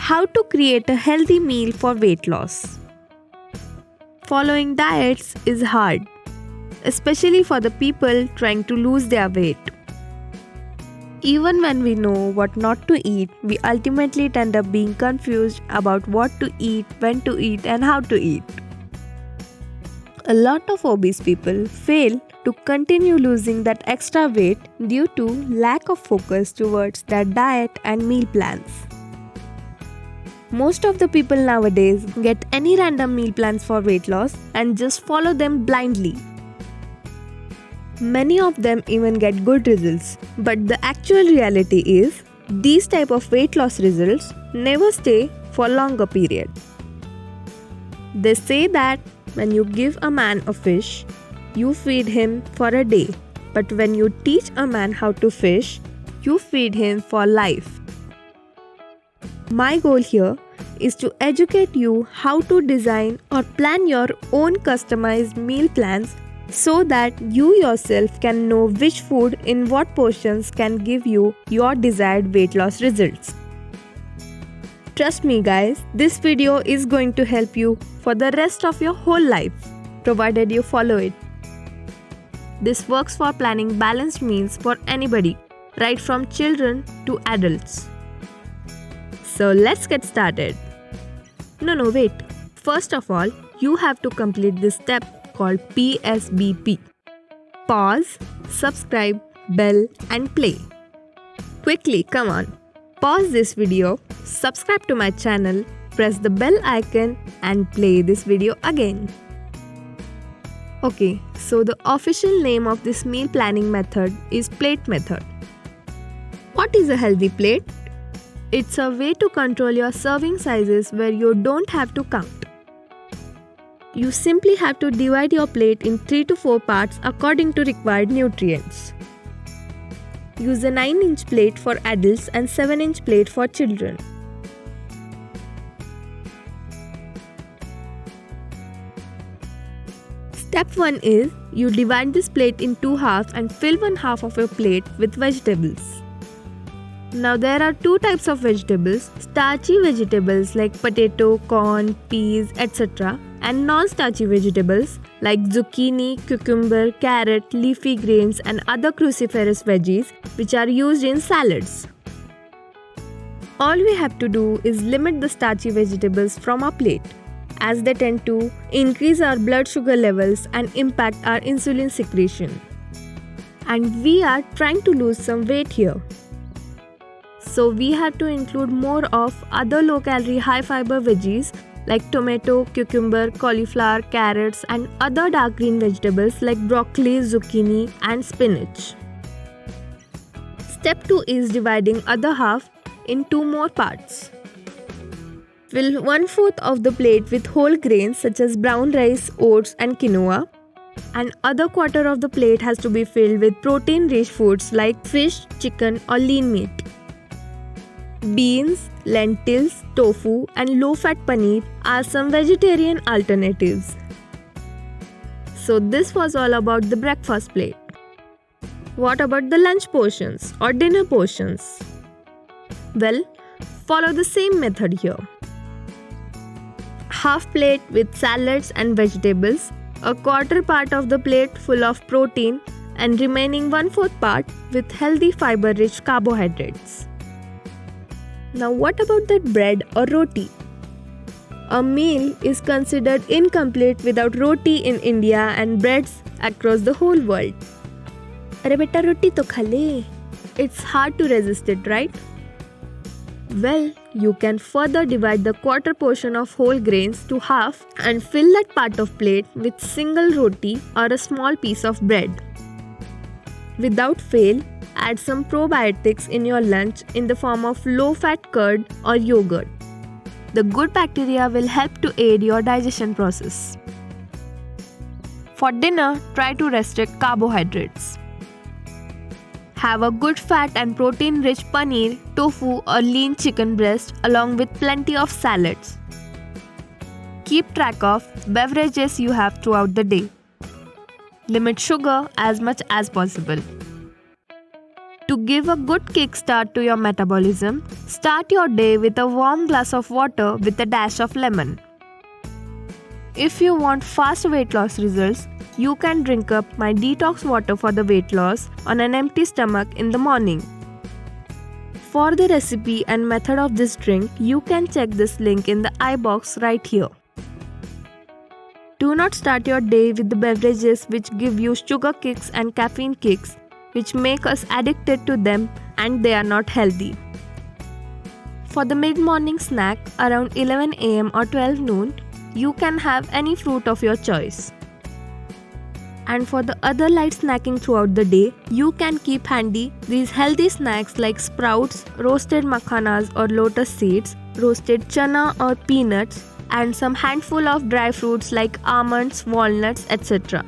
How to create a healthy meal for weight loss. Following diets is hard, especially for the people trying to lose their weight. Even when we know what not to eat, we ultimately end up being confused about what to eat, when to eat, and how to eat. A lot of obese people fail to continue losing that extra weight due to lack of focus towards their diet and meal plans. Most of the people nowadays get any random meal plans for weight loss and just follow them blindly. Many of them even get good results, but the actual reality is these type of weight loss results never stay for longer period. They say that when you give a man a fish, you feed him for a day, but when you teach a man how to fish, you feed him for life. My goal here is to educate you how to design or plan your own customized meal plans so that you yourself can know which food in what portions can give you your desired weight loss results. Trust me guys, this video is going to help you for the rest of your whole life, provided you follow it. This works for planning balanced meals for anybody, right from children to adults. So let's get started. No, wait. First of all, you have to complete this step called PSBP. Pause, subscribe, bell and play. Quickly, come on. Pause this video, subscribe to my channel, press the bell icon and play this video again. Okay, so the official name of this meal planning method is plate method. What is a healthy plate? It's a way to control your serving sizes where you don't have to count. You simply have to divide your plate in 3 to 4 parts according to required nutrients. Use a 9-inch plate for adults and 7-inch plate for children. Step 1 is you divide this plate in 2 halves and fill one half of your plate with vegetables. Now there are 2 types of vegetables, starchy vegetables like potato, corn, peas, etc. and non-starchy vegetables like zucchini, cucumber, carrot, leafy greens and other cruciferous veggies which are used in salads. All we have to do is limit the starchy vegetables from our plate, as they tend to increase our blood sugar levels and impact our insulin secretion. And we are trying to lose some weight here. So we have to include more of other low-calorie, high-fiber veggies like tomato, cucumber, cauliflower, carrots and other dark green vegetables like broccoli, zucchini and spinach. Step 2 is dividing other half in 2 more parts. Fill 1/4 of the plate with whole grains such as brown rice, oats and quinoa. And other quarter of the plate has to be filled with protein-rich foods like fish, chicken or lean meat. Beans, lentils, tofu and low-fat paneer are some vegetarian alternatives. So this was all about the breakfast plate. What about the lunch portions or dinner portions? Well, follow the same method here. Half plate with salads and vegetables, a quarter part of the plate full of protein and remaining 1/4 part with healthy fiber-rich carbohydrates. Now what about that bread or roti? A meal is considered incomplete without roti in India and breads across the whole world. Arey beta roti to kha le. It's hard to resist it, right? Well, you can further divide the quarter portion of whole grains to half and fill that part of plate with single roti or a small piece of bread. Without fail, add some probiotics in your lunch in the form of low-fat curd or yogurt. The good bacteria will help to aid your digestion process. For dinner, try to restrict carbohydrates. Have a good fat and protein-rich paneer, tofu or lean chicken breast along with plenty of salads. Keep track of beverages you have throughout the day. Limit sugar as much as possible. To give a good kickstart to your metabolism, start your day with a warm glass of water with a dash of lemon. If you want fast weight loss results, you can drink up my detox water for the weight loss on an empty stomach in the morning. For the recipe and method of this drink, you can check this link in the I box right here. Do not start your day with the beverages which give you sugar kicks and caffeine kicks, which make us addicted to them, and they are not healthy. For the mid-morning snack around 11 am or 12 noon, you can have any fruit of your choice. And for the other light snacking throughout the day, you can keep handy these healthy snacks like sprouts, roasted makhanas or lotus seeds, roasted chana or peanuts, and some handful of dry fruits like almonds, walnuts, etc.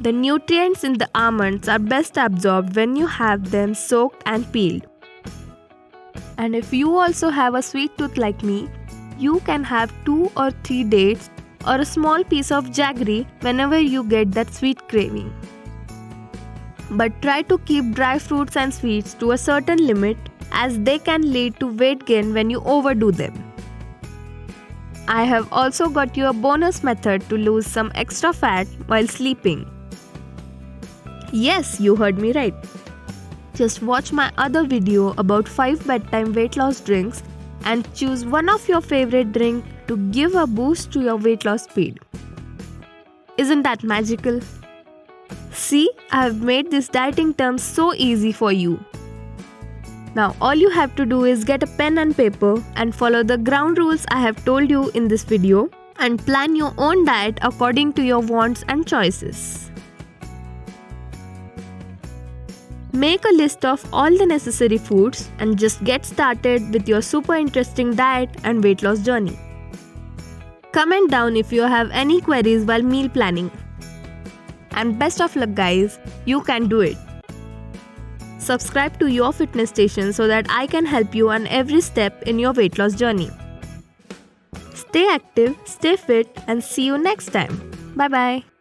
The nutrients in the almonds are best absorbed when you have them soaked and peeled. And if you also have a sweet tooth like me, you can have 2 or 3 dates or a small piece of jaggery whenever you get that sweet craving. But try to keep dry fruits and sweets to a certain limit, as they can lead to weight gain when you overdo them. I have also got you a bonus method to lose some extra fat while sleeping. Yes, you heard me right. Just watch my other video about 5 bedtime weight loss drinks and choose one of your favorite drink to give a boost to your weight loss speed. Isn't that magical? See, I have made these dieting terms so easy for you. Now all you have to do is get a pen and paper and follow the ground rules I have told you in this video and plan your own diet according to your wants and choices. Make a list of all the necessary foods and just get started with your super interesting diet and weight loss journey. Comment down if you have any queries while meal planning. And best of luck guys, you can do it. Subscribe to Your Fitness Station so that I can help you on every step in your weight loss journey. Stay active, stay fit, and see you next time. Bye bye.